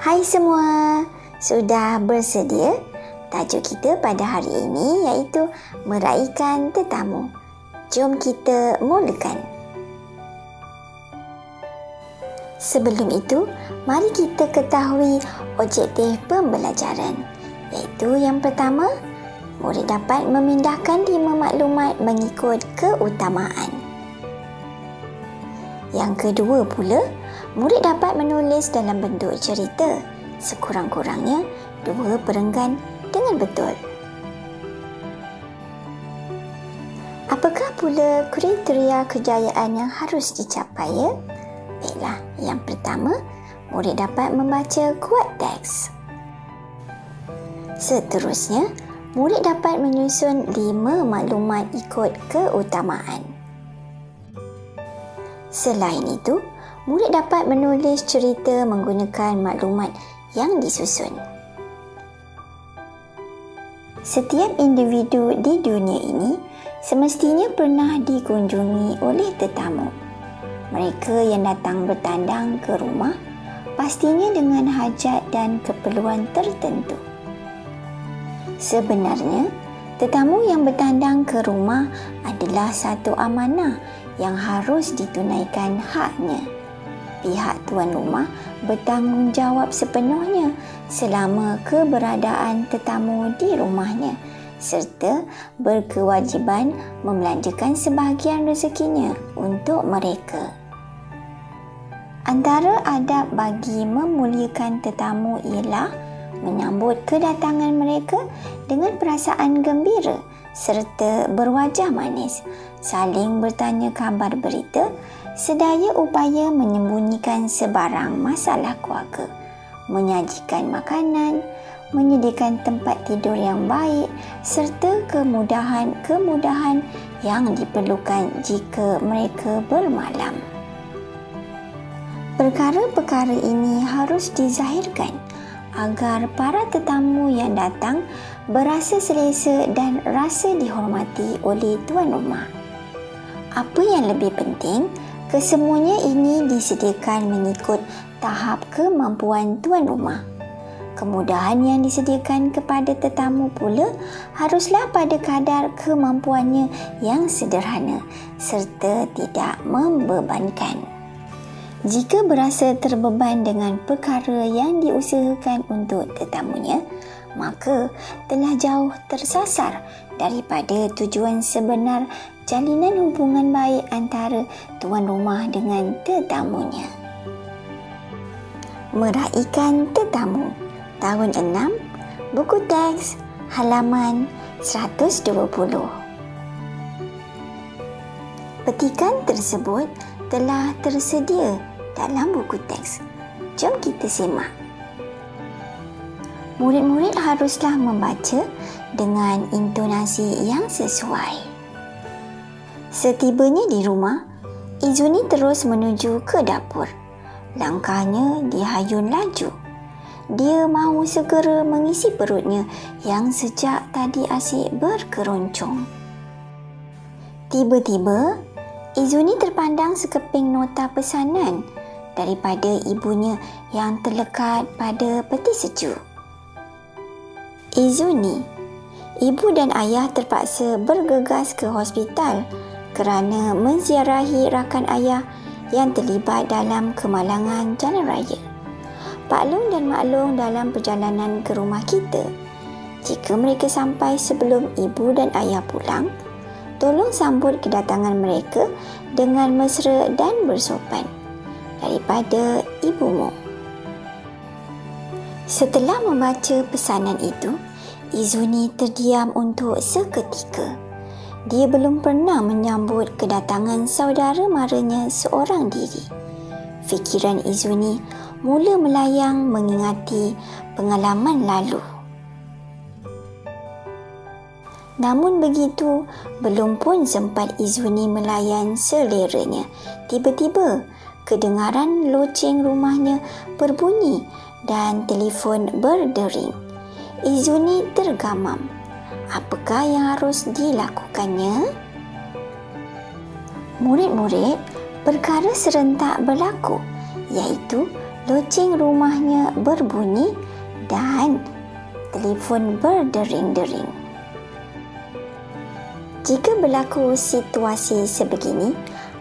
Hai semua, sudah bersedia? Tajuk kita pada hari ini iaitu Meraihkan Tetamu. Jom kita mulakan. Sebelum itu, mari kita ketahui objektif pembelajaran, iaitu yang pertama, murid dapat memindahkan 5 maklumat mengikut keutamaan. Yang kedua pula, murid dapat menulis dalam bentuk cerita, sekurang-kurangnya 2 perenggan dengan betul. Apakah pula kriteria kejayaan yang harus dicapai? Baiklah, yang pertama, murid dapat membaca kuat teks. Seterusnya, murid dapat menyusun 5 maklumat ikut keutamaan. Selain itu, murid dapat menulis cerita menggunakan maklumat yang disusun. Setiap individu di dunia ini semestinya pernah dikunjungi oleh tetamu. Mereka yang datang bertandang ke rumah pastinya dengan hajat dan keperluan tertentu. Sebenarnya, tetamu yang bertandang ke rumah adalah satu amanah yang harus ditunaikan haknya. Pihak tuan rumah bertanggungjawab sepenuhnya selama keberadaan tetamu di rumahnya serta berkewajiban membelanjakan sebahagian rezekinya untuk mereka. Antara adab bagi memuliakan tetamu ialah menyambut kedatangan mereka dengan perasaan gembira serta berwajah manis, saling bertanya kabar berita, sedaya upaya menyembunyikan sebarang masalah keluarga, menyajikan makanan, menyediakan tempat tidur yang baik serta kemudahan-kemudahan yang diperlukan jika mereka bermalam. Perkara-perkara ini harus dizahirkan agar para tetamu yang datang berasa selesa dan rasa dihormati oleh tuan rumah. Apa yang lebih penting, kesemuanya ini disediakan mengikut tahap kemampuan tuan rumah. Kemudahan yang disediakan kepada tetamu pula haruslah pada kadar kemampuannya yang sederhana serta tidak membebankan. Jika berasa terbeban dengan perkara yang diusahakan untuk tetamunya, maka telah jauh tersasar daripada tujuan sebenar jalinan hubungan baik antara tuan rumah dengan tetamunya. Meraihkan Tetamu, tahun 6, buku teks, halaman 120. Petikan tersebut telah tersedia dalam buku teks. Jom kita simak. Murid-murid haruslah membaca dengan intonasi yang sesuai. Setibanya di rumah, Izuni terus menuju ke dapur. Langkahnya dihayun laju. Dia mahu segera mengisi perutnya yang sejak tadi asyik berkeroncong. Tiba-tiba, Izuni terpandang sekeping nota pesanan daripada ibunya yang terlekat pada peti sejuk. Izuni, ibu dan ayah terpaksa bergegas ke hospital kerana menziarahi rakan ayah yang terlibat dalam kemalangan jalan raya. Pak Long dan Mak Long dalam perjalanan ke rumah kita. Jika mereka sampai sebelum ibu dan ayah pulang, tolong sambut kedatangan mereka dengan mesra dan bersopan. Daripada ibumu. Setelah membaca pesanan itu, Izuni terdiam untuk seketika. Dia belum pernah menyambut kedatangan saudara maranya seorang diri. Fikiran Izuni mula melayang mengingati pengalaman lalu. Namun begitu, belum pun sempat Izuni melayan seleranya. Tiba-tiba, kedengaran loceng rumahnya berbunyi dan telefon berdering. Izuni tergamam. Apakah yang harus dilakukannya? Murid-murid, perkara serentak berlaku, iaitu loceng rumahnya berbunyi dan telefon berdering-dering. Jika berlaku situasi sebegini,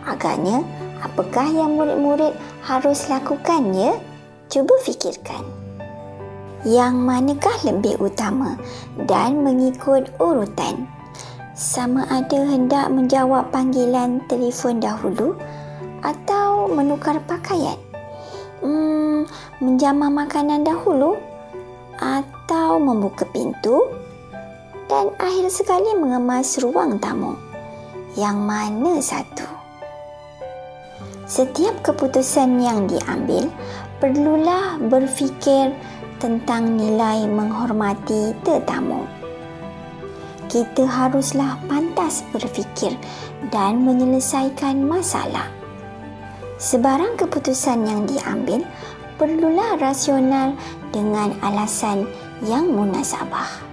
agaknya apakah yang murid-murid harus lakukan ya? Cuba fikirkan. Yang manakah lebih utama dan mengikut urutan? Sama ada hendak menjawab panggilan telefon dahulu atau menukar pakaian? Menjamah makanan dahulu atau membuka pintu? Dan akhir sekali mengemas ruang tamu. Yang mana satu? Setiap keputusan yang diambil perlulah berfikir tentang nilai menghormati tetamu. Kita haruslah pantas berfikir dan menyelesaikan masalah. Sebarang keputusan yang diambil perlulah rasional dengan alasan yang munasabah.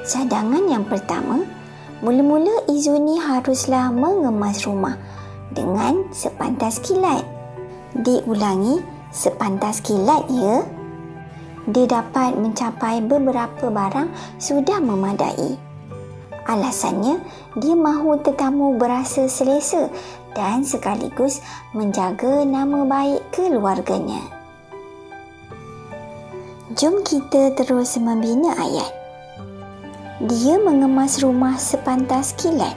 Cadangan yang pertama, mula-mula Izuni haruslah mengemas rumah dengan sepantas kilat. Diulangi, sepantas kilat ya. Dia dapat mencapai beberapa barang sudah memadai. Alasannya, dia mahu tetamu berasa selesa dan sekaligus menjaga nama baik keluarganya. Jom kita terus membina ayat. Dia mengemas rumah sepantas kilat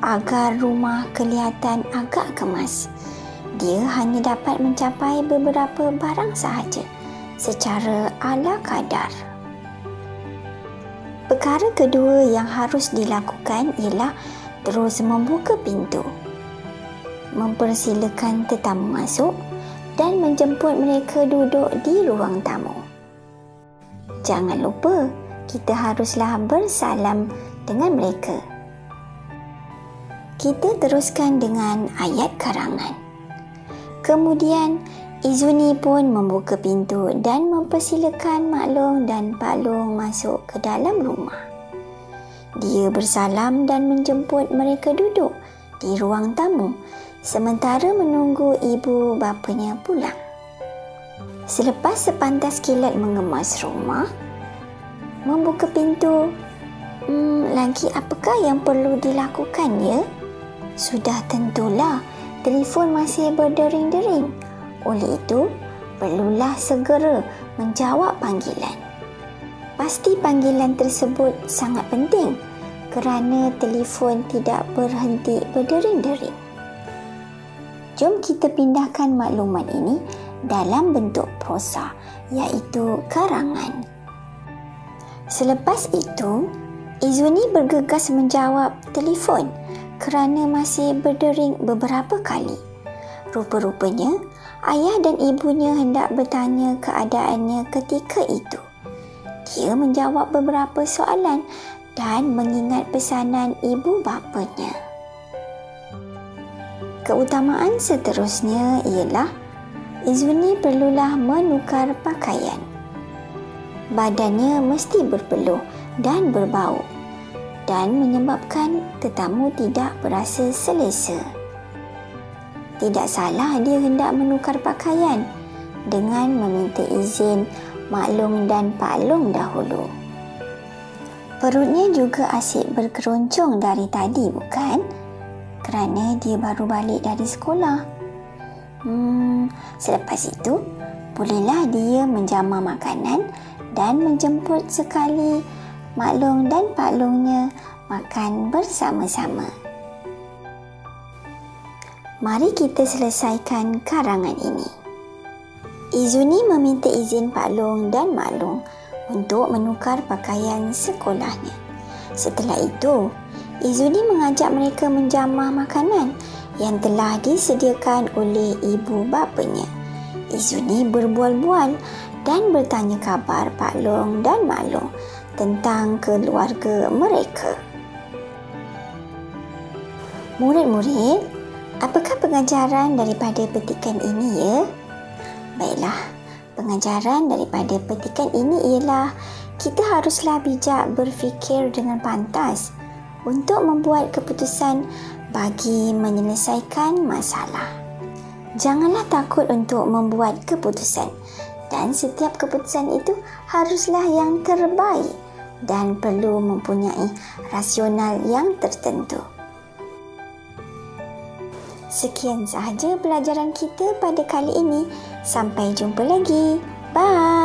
agar rumah kelihatan agak kemas. Dia hanya dapat mencapai beberapa barang sahaja secara ala kadar. Perkara kedua yang harus dilakukan ialah terus membuka pintu, mempersilakan tetamu masuk dan menjemput mereka duduk di ruang tamu. Jangan lupa, kita haruslah bersalam dengan mereka. Kita teruskan dengan ayat karangan. Kemudian, Izuni pun membuka pintu dan mempersilakan Mak Long dan Pak Long masuk ke dalam rumah. Dia bersalam dan menjemput mereka duduk di ruang tamu sementara menunggu ibu bapanya pulang. Selepas sepantas kilat mengemas rumah, membuka pintu, lagi apakah yang perlu dilakukan ya? Sudah tentulah telefon masih berdering-dering. Oleh itu, perlulah segera menjawab panggilan. Pasti panggilan tersebut sangat penting kerana telefon tidak berhenti berdering-dering. Jom kita pindahkan maklumat ini dalam bentuk prosa, iaitu karangan. Selepas itu, Izuni bergegas menjawab telefon kerana masih berdering beberapa kali. Rupa-rupanya, ayah dan ibunya hendak bertanya keadaannya ketika itu. Dia menjawab beberapa soalan dan mengingat pesanan ibu bapanya. Keutamaan seterusnya ialah Izuni perlulah menukar pakaian. Badannya mesti berpeluh dan berbau dan menyebabkan tetamu tidak berasa selesa. Tidak salah dia hendak menukar pakaian dengan meminta izin Mak Long dan Pak Long dahulu. Perutnya juga asyik berkeroncong dari tadi, bukan? Kerana dia baru balik dari sekolah. Selepas itu, bolehlah dia menjamah makanan dan menjemput sekali Mak Long dan Pak Longnya makan bersama-sama. Mari kita selesaikan karangan ini. Izuni meminta izin Pak Long dan Mak Long untuk menukar pakaian sekolahnya. Setelah itu, Izuni mengajak mereka menjamah makanan yang telah disediakan oleh ibu bapanya. Izuni berbual-bual dan bertanya kabar Pak Long dan Mak Long tentang keluarga mereka. Murid-murid, apakah pengajaran daripada petikan ini ya? Baiklah, pengajaran daripada petikan ini ialah kita haruslah bijak berfikir dengan pantas untuk membuat keputusan bagi menyelesaikan masalah. Janganlah takut untuk membuat keputusan, dan setiap keputusan itu haruslah yang terbaik dan perlu mempunyai rasional yang tertentu. Sekian sahaja pelajaran kita pada kali ini. Sampai jumpa lagi. Bye.